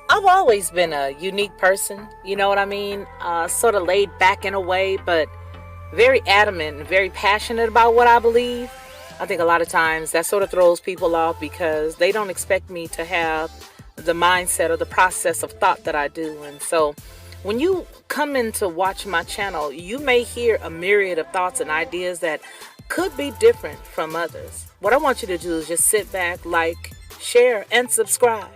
I've always been a unique person, you know what I mean? Sort of laid back in a way, but very adamant and very passionate about what I believe. I think a lot of times that sort of throws people off because they don't expect me to have the mindset or the process of thought that I do. And so when you come in to watch my channel, you may hear a myriad of thoughts and ideas that could be different from others. What I want you to do is just sit back, like, share, and subscribe.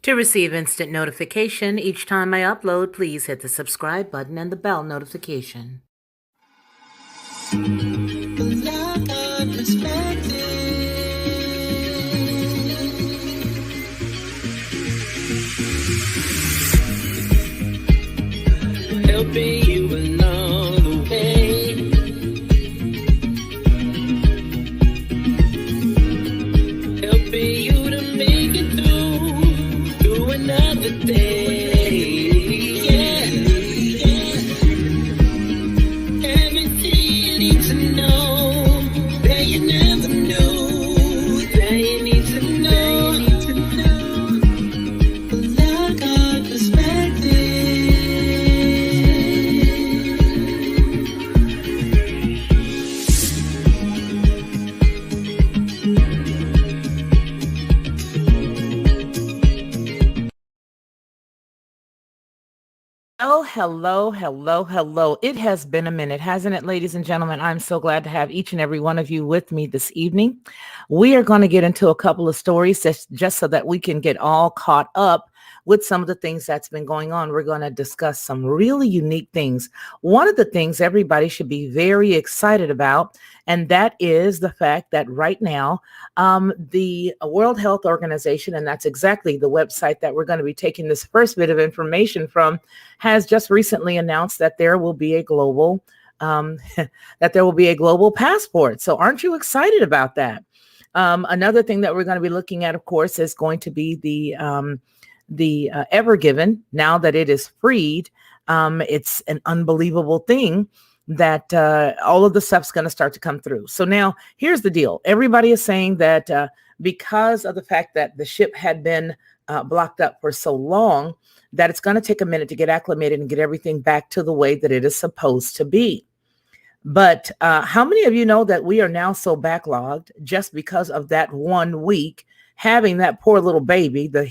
To receive instant notification each time I upload, please hit the subscribe button and the bell notification. Helping you along the way, helping you to make it through another day. Yeah, everything you need to know that you never knew, that you need to know. Like our perspective. Oh, hello, hello, hello. It has been a minute, hasn't it, ladies and gentlemen? I'm so glad to have each and every one of you with me this evening. We are going to get into a couple of stories just so that we can get all caught up with some of the things that's been going on. We're going to discuss some really unique things. One of the things everybody should be very excited about, and that is the fact that right now, the World Health Organization, and that's exactly the website that we're going to be taking this first bit of information from, has just recently announced that there will be a global that there will be a global passport. So aren't you excited about that? Another thing that we're going to be looking at, of course, is going to be the Ever Given. Now that it is freed, it's an unbelievable thing that all of the stuff's going to start to come through. So now here's the deal. Everybody is saying that because of the fact that the ship had been blocked up for so long, that it's going to take a minute to get acclimated and get everything back to the way that it is supposed to be. But how many of you know that we are now so backlogged just because of that 1 week having that poor little baby, the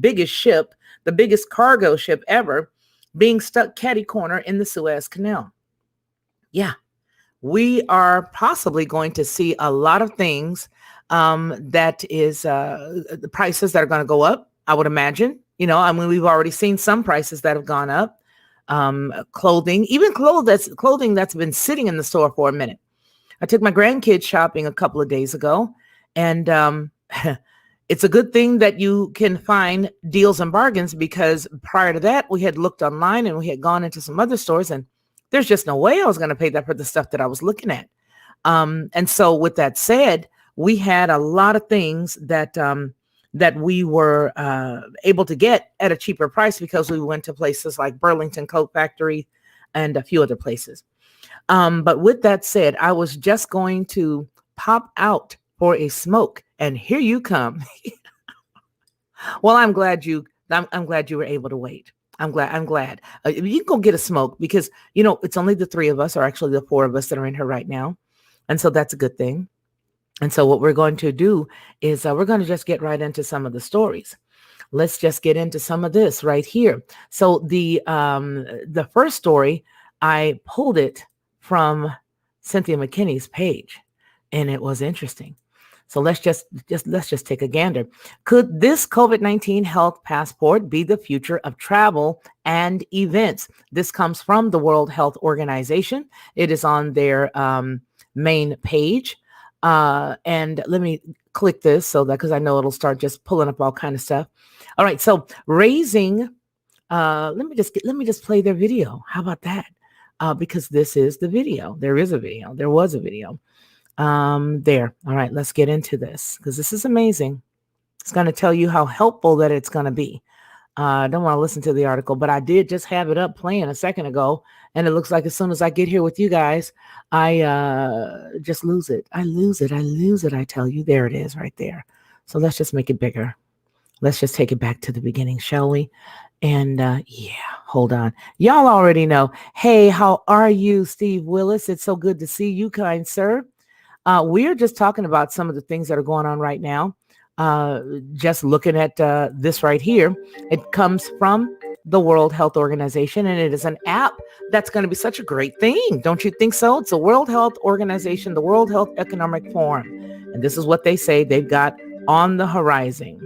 biggest ship, the biggest cargo ship ever, being stuck catty corner in the Suez Canal? Yeah, we are possibly going to see a lot of things that is the prices that are going to go up, I would imagine. I mean, we've already seen some prices that have gone up. Clothing, even clothing that's been sitting in the store for a minute. I took my grandkids shopping a couple of days ago, and it's a good thing that you can find deals and bargains, because prior to that, we had looked online and we had gone into some other stores, and there's just no way I was going to pay that for the stuff that I was looking at. And so with that said, we had a lot of things that we were able to get at a cheaper price because we went to places like Burlington Coat Factory and a few other places. But with that said, I was just going to pop out for a smoke, and here you come. Well, I'm glad you were able to wait. I'm glad. You can go get a smoke, because it's only the three of us, or actually the four of us, that are in here right now, and so that's a good thing. And so what we're going to do is we're going to just get right into some of the stories. Let's just get into some of this right here. So the first story, I pulled it from Cynthia McKinney's page, and it was interesting. So let's just take a gander. Could this COVID-19 health passport be the future of travel and events? This comes from the World Health Organization. It is on their main page. And let me click this so that, because I know it'll start just pulling up all kind of stuff. All right. So raising, let me just play their video. How about that? Because this is the video. There is a video. There was a video. There. All right. Let's get into this, because this is amazing. It's going to tell you how helpful that it's going to be. I don't want to listen to the article, but I did just have it up playing a second ago. And it looks like as soon as I get here with you guys, I just lose it. I lose it. I lose it. I tell you, there it is right there. So let's just make it bigger. Let's just take it back to the beginning, shall we? And yeah, hold on. Y'all already know. Hey, how are you, Steve Willis? It's so good to see you, kind sir. We're just talking about some of the things that are going on right now. Uh, just looking at this right here, it comes from the World Health Organization, and it is an app that's going to be such a great thing. Don't you think so? It's the World Health Organization, the World Health Economic Forum. And this is what they say they've got on the horizon.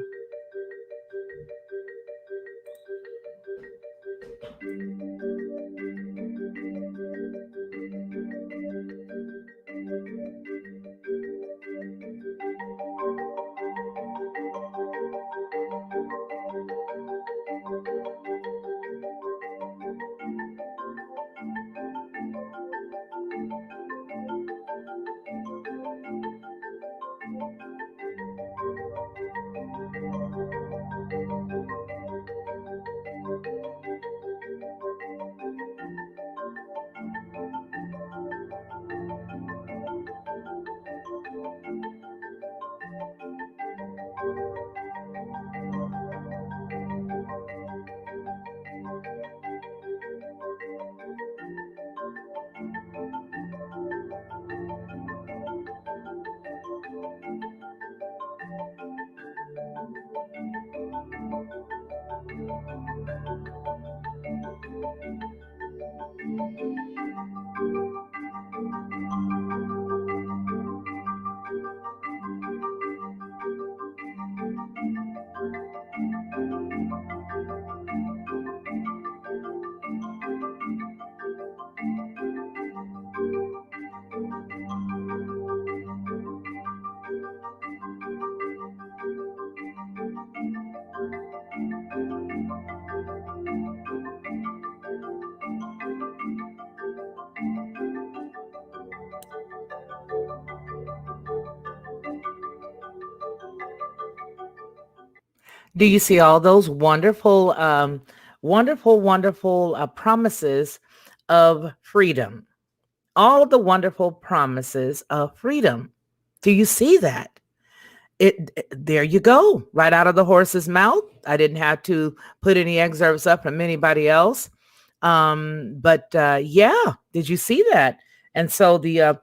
Do you see all those wonderful, wonderful promises of freedom? All the wonderful promises of freedom. Do you see that? There you go, right out of the horse's mouth. I didn't have to put any excerpts up from anybody else. But yeah, did you see that? And so the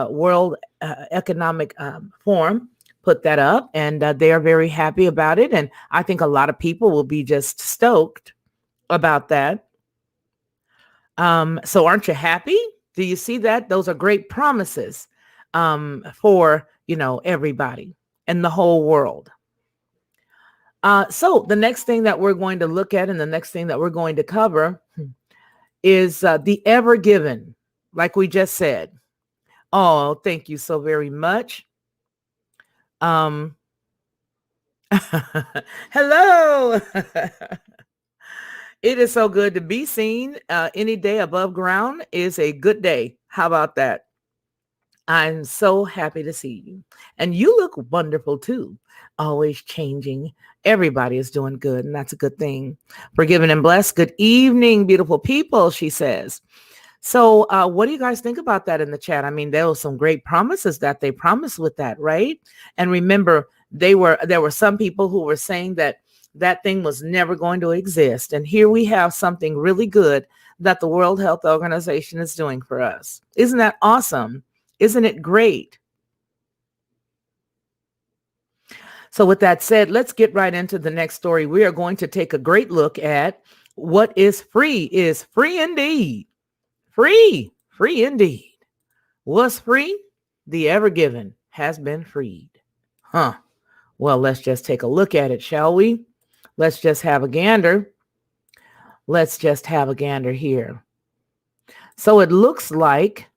World Economic Forum put that up, and they are very happy about it. And I think a lot of people will be just stoked about that. So aren't you happy? Do you see that? Those are great promises for, everybody in the whole world. So the next thing that we're going to look at and the next thing that we're going to cover is the ever given, like we just said. Oh, thank you so very much. Um, hello. It is so good to be seen. Any day above ground is a good day. How about that? I'm so happy to see you. And you look wonderful too. Always changing. Everybody is doing good, and that's a good thing. Forgiven and blessed. Good evening, beautiful people, she says. So what do you guys think about that in the chat? I mean, there were some great promises that they promised with that, right? And remember, there were some people who were saying that that thing was never going to exist. And here we have something really good that the World Health Organization is doing for us. Isn't that awesome? Isn't it great? So with that said, let's get right into the next story. We are going to take a great look at what is free indeed. Free indeed. What's free? The ever given has been freed. Huh. Well, let's just take a look at it, shall we? Let's just have a gander. Let's just have a gander here. So it looks like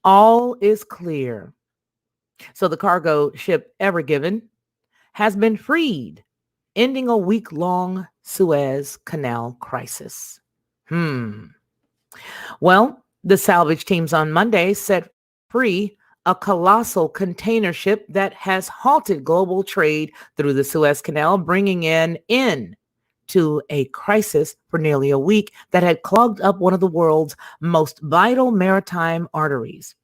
all is clear. So the cargo ship Ever Given has been freed, ending a week-long Suez Canal crisis. Well, the salvage teams on Monday set free a colossal container ship that has halted global trade through the Suez Canal, bringing in to a crisis for nearly a week that had clogged up one of the world's most vital maritime arteries.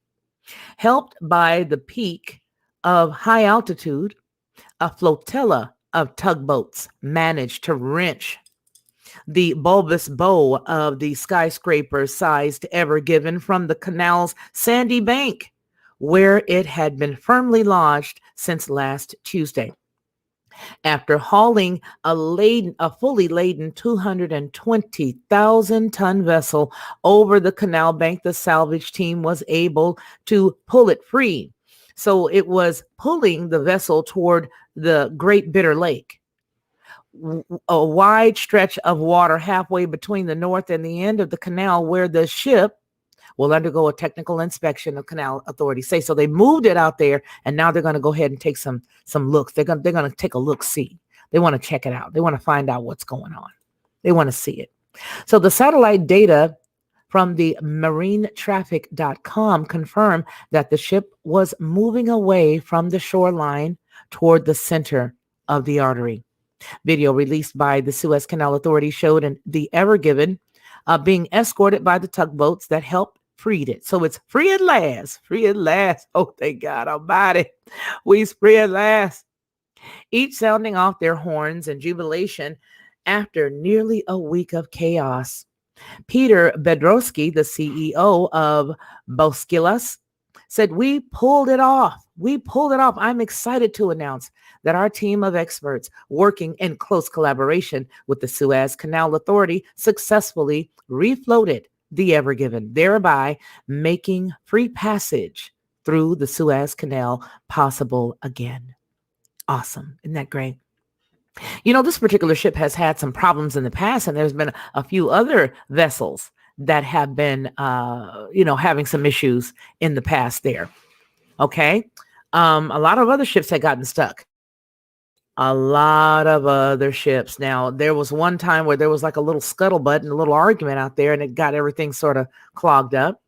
Helped by the peak of high altitude, a flotilla of tugboats managed to wrench the bulbous bow of the skyscraper-sized Ever Given from the canal's sandy bank, where it had been firmly lodged since last Tuesday. After hauling a fully laden 220,000-ton vessel over the canal bank, the salvage team was able to pull it free. So it was pulling the vessel toward the Great Bitter Lake, a wide stretch of water halfway between the north and the end of the canal where the ship will undergo a technical inspection of canal authorities say. So they moved it out there, and now they're going to go ahead and take some looks. They're going to take a look see. They want to check it out. They want to find out what's going on. They want to see it. So the satellite data from the marinetraffic.com confirmed that the ship was moving away from the shoreline toward the center of the artery. Video released by the Suez Canal Authority showed the Ever Given being escorted by the tugboats that helped freed it. So it's free at last. Free at last. Oh, thank God Almighty. We's free at last. Each sounding off their horns in jubilation after nearly a week of chaos. Peter Bedrowski, the CEO of Boskilas, said, "We pulled it off. We pulled it off. I'm excited to announce that our team of experts working in close collaboration with the Suez Canal Authority successfully refloated the Ever Given, thereby making free passage through the Suez Canal possible again." Awesome. Isn't that great? You know, this particular ship has had some problems in the past, and there's been a few other vessels that have been, having some issues in the past there. Okay. A lot of other ships had gotten stuck. A lot of other ships. Now, there was one time where there was like a little scuttlebutt and a little argument out there, and it got everything sort of clogged up.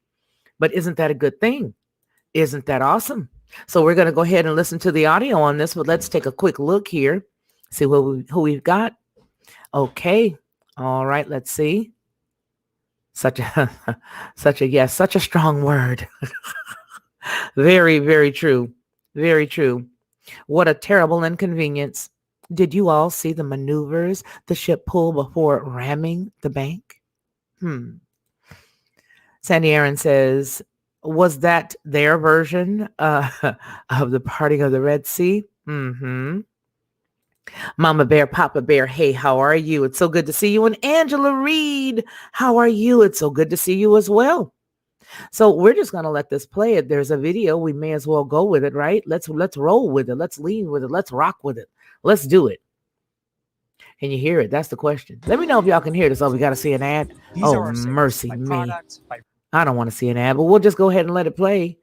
But isn't that a good thing? Isn't that awesome? So we're going to go ahead and listen to the audio on this, but let's take a quick look here. See who we've got. Okay. All right. Let's see. Such a such a strong word. Very, very true. Very true. What a terrible inconvenience. Did you all see the maneuvers the ship pulled before ramming the bank? Sandy Aaron says, was that their version of the parting of the Red Sea? Mm-hmm. Mama Bear, Papa Bear, hey, how are you? It's so good to see you. And Angela Reed, how are you? It's so good to see you as well. So we're just going to let this play. It. There's a video. We may as well go with it, right? Let's roll with it. Let's lean with it. Let's rock with it. Let's do it. Can you hear it? That's the question. Let me know if y'all can hear this. Oh, we got to see an ad. Oh, mercy me. I don't want to see an ad, but we'll just go ahead and let it play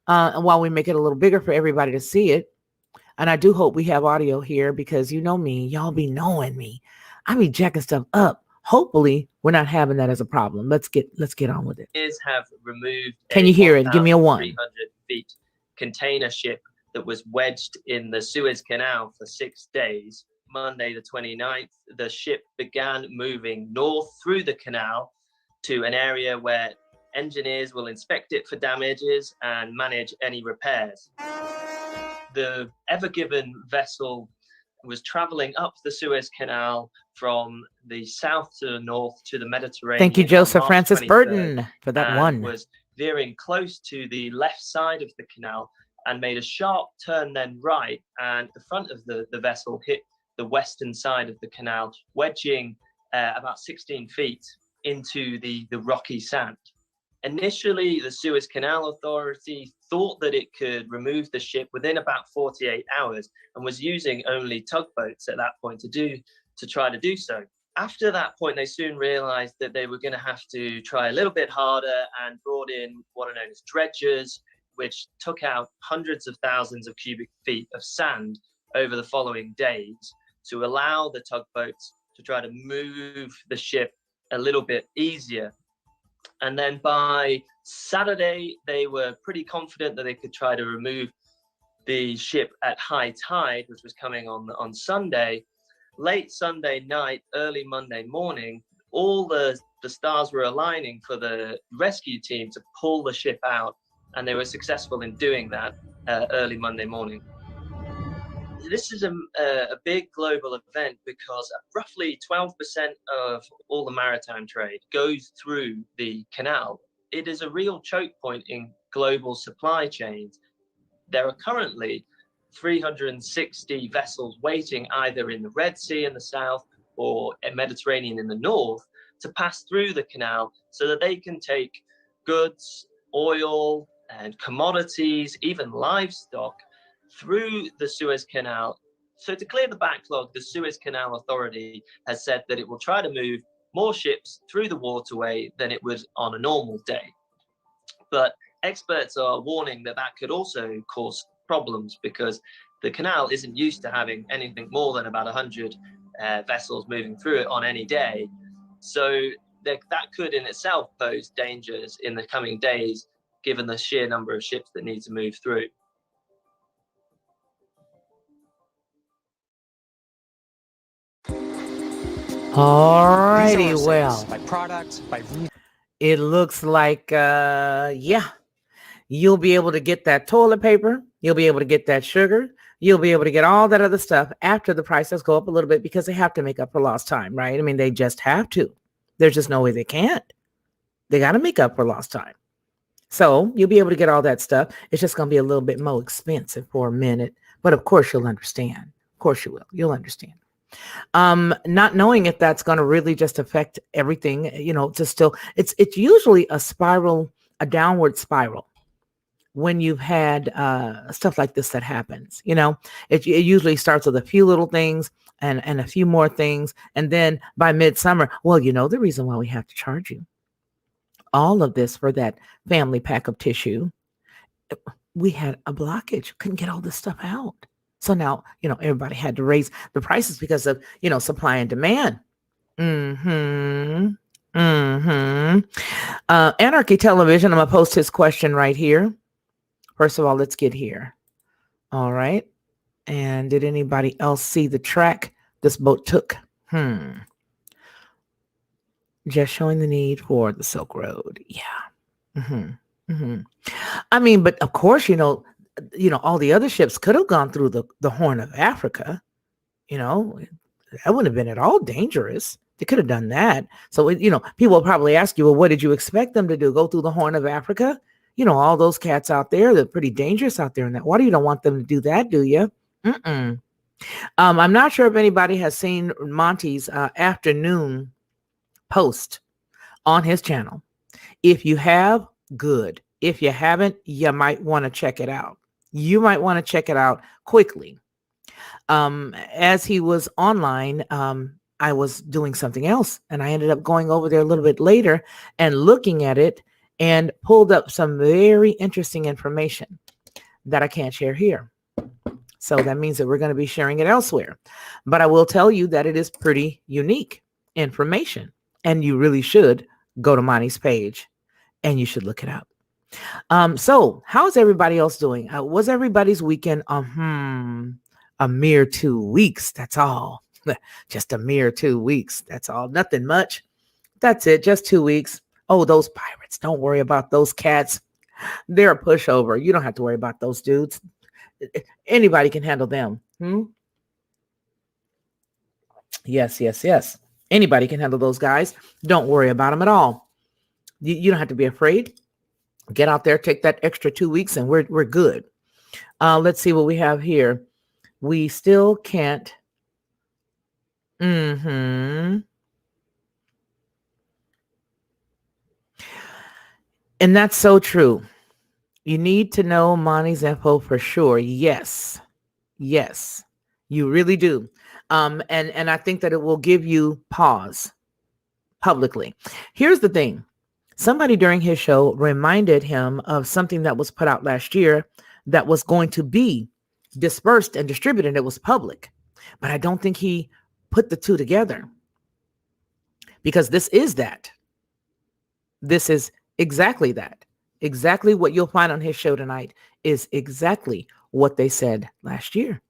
while we make it a little bigger for everybody to see it. And I do hope we have audio here because you know me, y'all be knowing me. I be jacking stuff up. Hopefully, we're not having that as a problem. Let's get on with it. Have removed. Can you hear it? Give me a 1. 300 feet container ship that was wedged in the Suez Canal for 6 days. Monday, the 29th, the ship began moving north through the canal to an area where engineers will inspect it for damages and manage any repairs. The Ever Given vessel was traveling up the Suez Canal from the south to the north to the Mediterranean. Thank you, Joseph Francis Burton, for that one. Was veering close to the left side of the canal and made a sharp turn then right, and the front of the vessel hit the western side of the canal, wedging about 16 feet into the rocky sand. Initially, the Suez Canal Authority thought that it could remove the ship within about 48 hours and was using only tugboats at that point to try to do so. After that point, they soon realized that they were going to have to try a little bit harder and brought in what are known as dredgers, which took out hundreds of thousands of cubic feet of sand over the following days to allow the tugboats to try to move the ship a little bit easier. And then by Saturday, they were pretty confident that they could try to remove the ship at high tide, which was coming on Sunday. Late Sunday night, early Monday morning, all the stars were aligning for the rescue team to pull the ship out, and they were successful in doing that early Monday morning. This is a big global event because roughly 12% of all the maritime trade goes through the canal. It is a real choke point in global supply chains. There are currently 360 vessels waiting either in the Red Sea in the south or Mediterranean in the north to pass through the canal so that they can take goods, oil, and commodities, even livestock, through the Suez Canal. So to clear the backlog, the Suez Canal Authority has said that it will try to move more ships through the waterway than it would on a normal day. But experts are warning that that could also cause problems because the canal isn't used to having anything more than about 100 vessels moving through it on any day. So that could in itself pose dangers in the coming days, given the sheer number of ships that need to move through. Alrighty, well, it looks like, yeah, you'll be able to get that toilet paper. You'll be able to get that sugar. You'll be able to get all that other stuff after the prices go up a little bit because they have to make up for lost time, right? I mean, they just have to. There's just no way they can't. They got to make up for lost time. So you'll be able to get all that stuff. It's just going to be a little bit more expensive for a minute. But of course, you'll understand. Of course you will. You'll understand. Not knowing if that's going to really just affect everything, it's usually a downward spiral when you've had stuff like this that happens. It usually starts with a few little things and a few more things. And then by midsummer, well, the reason why we have to charge you all of this for that family pack of tissue, we had a blockage, couldn't get all this stuff out. So now, everybody had to raise the prices because of, supply and demand. Anarchy Television, I'm going to post his question right here. First of all, let's get here. All right. And did anybody else see the track this boat took? Just showing the need for the Silk Road. Yeah. I mean, but of course, all the other ships could have gone through the Horn of Africa. That wouldn't have been at all dangerous. They could have done that. So, people will probably ask you, well, what did you expect them to do? Go through the Horn of Africa? All those cats out there, they're pretty dangerous out there in that water. You don't want them to do that, do you? I'm not sure if anybody has seen Monty's afternoon post on his channel. If you have, good. If you haven't, you might want to check it out. You might want to check it out quickly. As he was online, I was doing something else, and I ended up going over there a little bit later and looking at it and pulled up some very interesting information that I can't share here. So that means that we're going to be sharing it elsewhere. But I will tell you that it is pretty unique information, and you really should go to Monty's page and you should look it up. So how's everybody else doing? Was everybody's weekend? A mere 2 weeks. That's all. Just a mere 2 weeks. That's all. Nothing much. That's it. Just 2 weeks. Oh, those pirates. Don't worry about those cats. They're a pushover. You don't have to worry about those dudes. Anybody can handle them. Yes. Anybody can handle those guys. Don't worry about them at all. You don't have to be afraid. Get out there, take that extra 2 weeks, and we're good. Let's see what we have here. We still can't. And that's so true. You need to know Monty's info for sure. Yes, you really do. And I think that it will give you pause publicly. Here's the thing. Somebody during his show reminded him of something that was put out last year that was going to be dispersed and distributed. It was public, but I don't think he put the two together because this is that. This is exactly that. Exactly what you'll find on his show tonight is exactly what they said last year.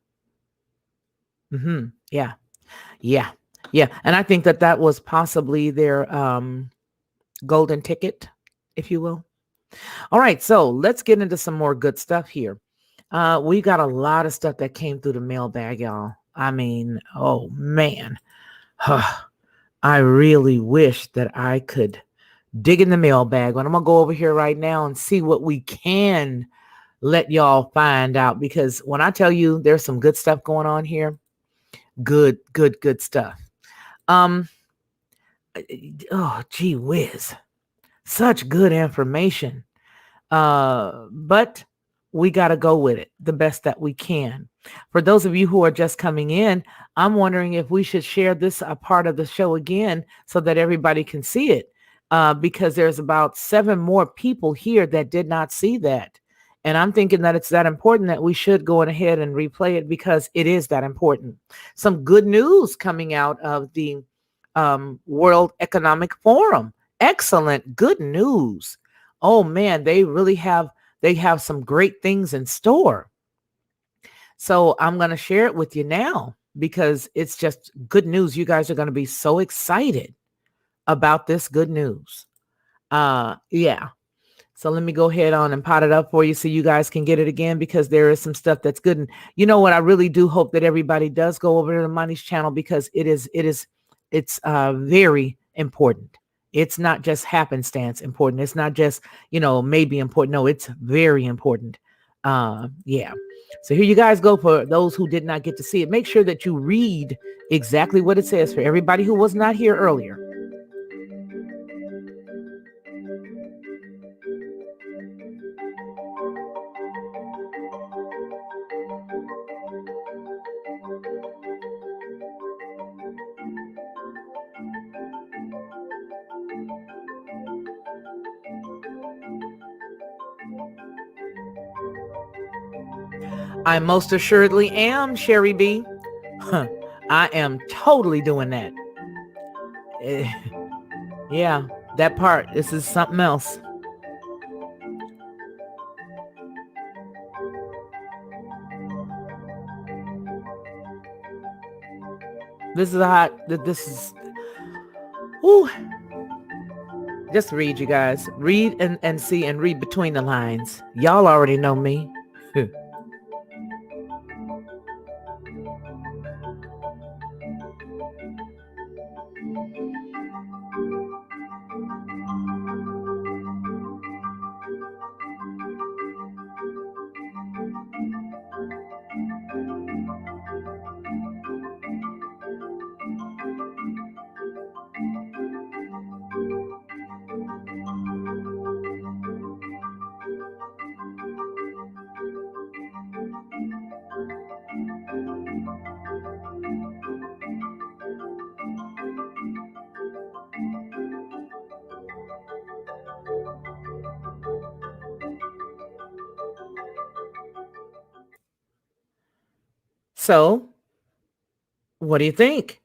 Yeah, yeah, yeah. And I think that that was possibly their golden ticket, if you will. All right, so let's get into some more good stuff here. We got a lot of stuff that came through the mailbag, y'all. I mean, oh man, I really wish that I could dig in the mailbag. But I'm gonna go over here right now and see what we can let y'all find out, because when I tell you there's some good stuff going on here, good stuff. Um, oh gee whiz, such good information. But we got to go with it the best that we can. For those of you who are just coming in, I'm wondering if we should share this a part of the show again so that everybody can see it. Because there's about 7 more people here that did not see that. And I'm thinking that it's that important that we should go ahead and replay it, because it is that important. Some good news coming out of the World Economic Forum. Excellent, good news. Oh man, they have some great things in store. So I'm going to share it with you now, because it's just good news. You guys are going to be so excited about this good news. Yeah. So let me go ahead on and pot it up for you so you guys can get it again, because there is some stuff that's good. And you know what? I really do hope that everybody does go over to the Money's channel, because it's very important. It's not just happenstance important. It's not just, maybe important. No, it's very important. Yeah. So here you guys go. For those who did not get to see it, make sure that you read exactly what it says for everybody who was not here earlier. I most assuredly am, Sherry B. I am totally doing that. Eh, yeah, that part. This is something else. This is hot. This is. Ooh. Just read, you guys. Read and see, and read between the lines. Y'all already know me. So, what do you think?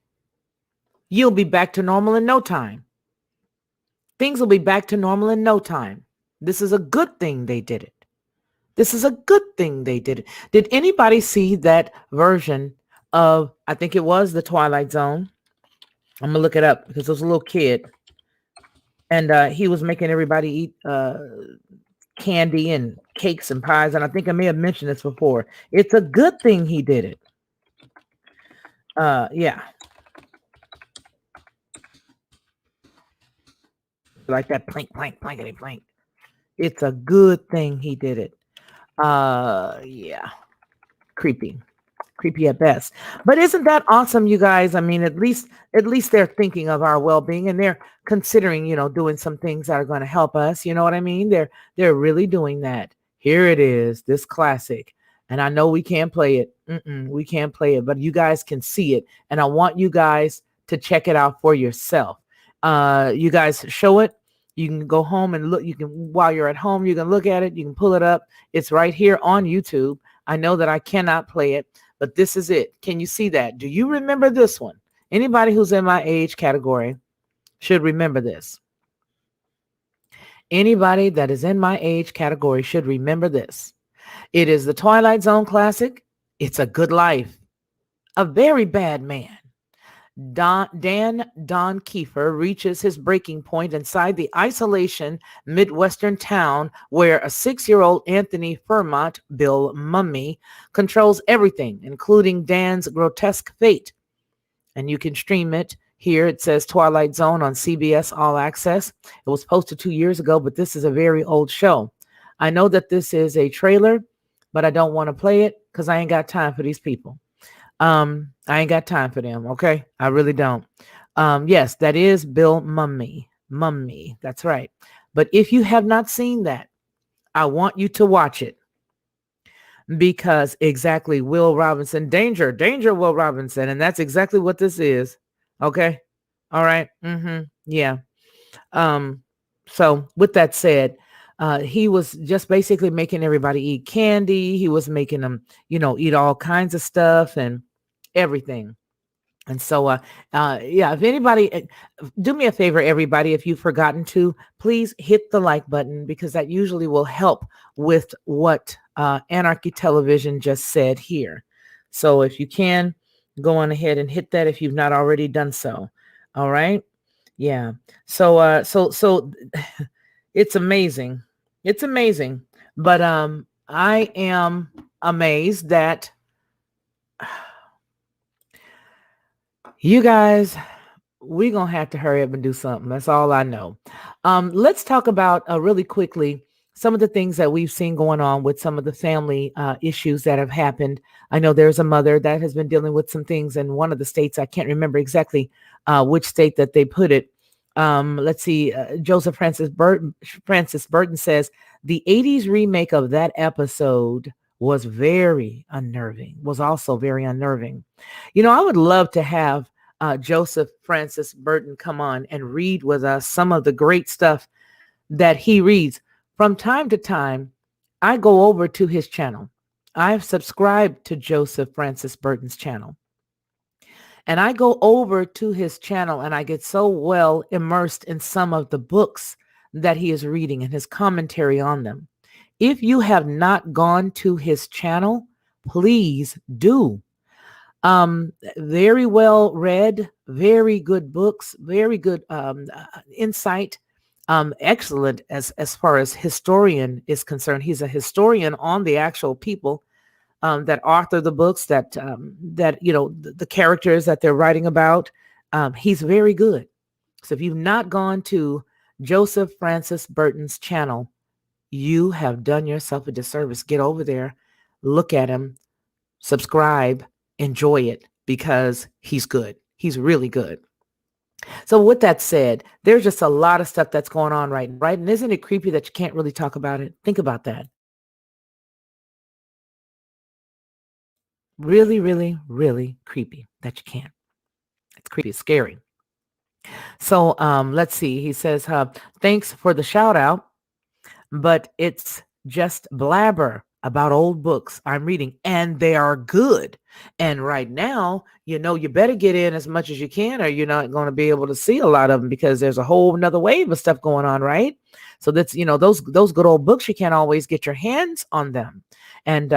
You'll be back to normal in no time. Things will be back to normal in no time. This is a good thing they did it. This is a good thing they did it. Did anybody see that version of, I think it was The Twilight Zone? I'm going to look it up, because there was a little kid, and he was making everybody eat candy and cakes and pies. And I think I may have mentioned this before. It's a good thing he did it. Yeah. Like that plank, plankety plank. It's a good thing he did it. Yeah. Creepy. Creepy at best. But isn't that awesome, you guys? I mean, at least they're thinking of our well-being, and they're considering, doing some things that are going to help us. You know what I mean? They're really doing that. Here it is, this classic. And I know we can't play it. We can't play it, but you guys can see it. And I want you guys to check it out for yourself. You guys show it. You can go home and look. You can, while you're at home, you can look at it. You can pull it up. It's right here on YouTube. I know that I cannot play it, but this is it. Can you see that? Do you remember this one? Anybody who's in my age category should remember this. Anybody that is in my age category should remember this. It is the Twilight Zone classic. It's a Good Life. A Very Bad Man. Don Kiefer reaches his breaking point inside the isolation Midwestern town where a 6-year-old Anthony Fermont, Bill Mummy, controls everything, including Dan's grotesque fate. And you can stream it here. It says Twilight Zone on CBS All Access. It was posted 2 years ago, but this is a very old show. I know that this is a trailer, but I don't want to play it because I ain't got time for these people. I ain't got time for them. Okay. I really don't. Yes, that is Bill Mummy. Mummy. That's right. But if you have not seen that, I want you to watch it because exactly Will Robinson, danger, Will Robinson. And that's exactly what this is. Okay. All right. Yeah. Um, so with that said, he was just basically making everybody eat candy. He was making them, eat all kinds of stuff and everything. And so, yeah, if anybody, do me a favor, everybody, if you've forgotten to, please hit the like button because that usually will help with what Anarchy Television just said here. So if you can, go on ahead and hit that if you've not already done so. All right. Yeah. So it's amazing. It's amazing. But I am amazed that you guys, we're going to have to hurry up and do something. That's all I know. Let's talk about really quickly some of the things that we've seen going on with some of the family issues that have happened. I know there's a mother that has been dealing with some things in one of the states. I can't remember exactly which state that they put it. Let's see. Joseph Francis Burton says the 80s remake of that episode was very unnerving, was also very unnerving. I would love to have Joseph Francis Burton come on and read with us some of the great stuff that he reads. From time to time, I go over to his channel. I've subscribed to Joseph Francis Burton's channel. And I go over to his channel and I get so well immersed in some of the books that he is reading and his commentary on them. If you have not gone to his channel, please do. Very well read, very good books, very good insight. Excellent as far as historian is concerned. He's a historian on the actual people that author the books that the characters that they're writing about. He's very good. So if you've not gone to Joseph Francis Burton's channel, you have done yourself a disservice. Get over there, look at him, subscribe, enjoy it because he's good. He's really good. So with that said, there's just a lot of stuff that's going on right? And isn't it creepy that you can't really talk about it? Think about that. Really, really, really creepy that you can't. It's creepy. It's scary. So let's see. He says, thanks for the shout out, but it's just blabber about old books I'm reading, and they are good. And right now, you better get in as much as you can, or you're not going to be able to see a lot of them because there's a whole another wave of stuff going on, right? So that's those good old books, you can't always get your hands on them, and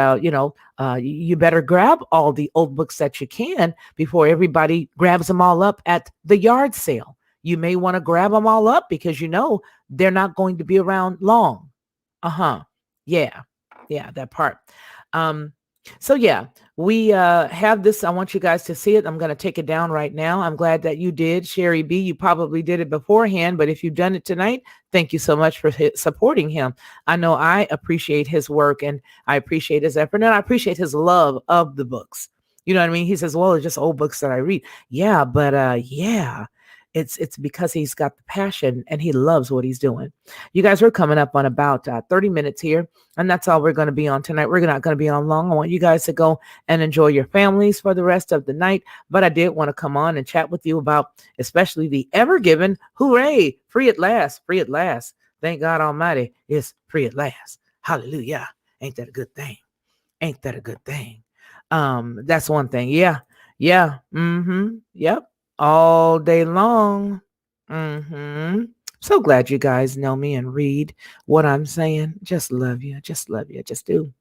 you better grab all the old books that you can before everybody grabs them all up at the yard sale. You may want to grab them all up because they're not going to be around long. Yeah. Yeah, that part. So yeah, we have this. I want you guys to see it. I'm going to take it down right now. I'm glad that you did. Sherry B, you probably did it beforehand, but if you've done it tonight, thank you so much for supporting him. I know I appreciate his work and I appreciate his effort and I appreciate his love of the books. You know what I mean? He says, well, it's just old books that I read. Yeah, but yeah. It's because he's got the passion and he loves what he's doing. You guys are coming up on about 30 minutes here, and that's all we're going to be on tonight. We're not going to be on long. I want you guys to go and enjoy your families for the rest of the night. But I did want to come on and chat with you about especially the Ever Given. Hooray! Free at last. Free at last. Thank God Almighty is free at last. Hallelujah. Ain't that a good thing? Ain't that a good thing? That's one thing. Yeah. Yeah. Yep. All day long. So glad you guys know me and read what I'm saying. Just love you. Just love you. Just do.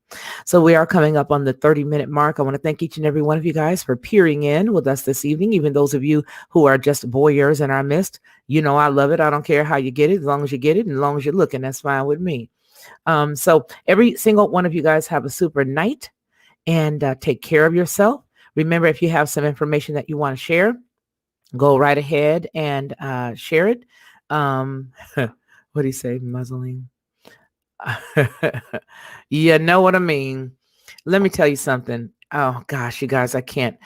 So we are coming up on the 30-minute mark. I want to thank each and every one of you guys for peering in with us this evening. Even those of you who are just voyeurs in our midst, you know I love it. I don't care how you get it, as long as you get it, and as long as you're looking, that's fine with me. So every single one of you guys have a super night, and take care of yourself. Remember, if you have some information that you want to share, go right ahead and share it. What do you say? Muzzling. You know what I mean. Let me tell you something. Oh gosh, you guys, I can't.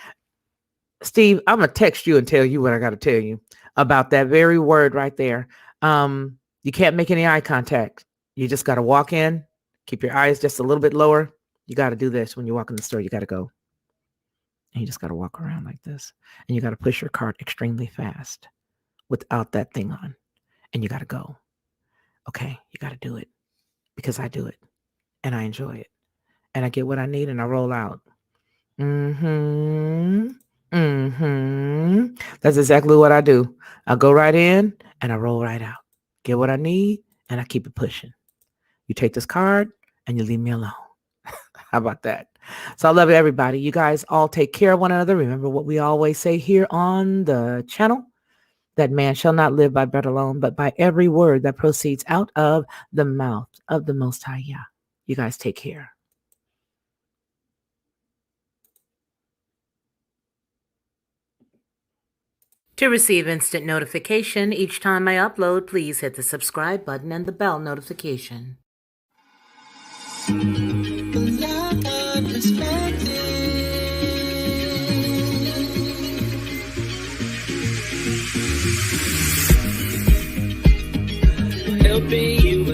Steve, I'm gonna text you and tell you what I got to tell you about that very word right there. You can't make any eye contact. You just got to walk in, keep your eyes just a little bit lower. You got to do this when you walk in the store. You got to go, and you just got to walk around like this, and you got to push your cart extremely fast without that thing on, and you got to go. Okay, you got to do it because I do it, and I enjoy it, and I get what I need, and I roll out. Mm-hmm. Mm-hmm. That's exactly what I do. I go right in and I roll right out. Get what I need and I keep it pushing. You take this card and you leave me alone. How about that? So I love everybody. You guys all take care of one another. Remember what we always say here on the channel, that man shall not live by bread alone, but by every word that proceeds out of the mouth of the Most High Yah. You guys take care. To receive instant notification each time I upload, please hit the subscribe button and the bell notification. Helping you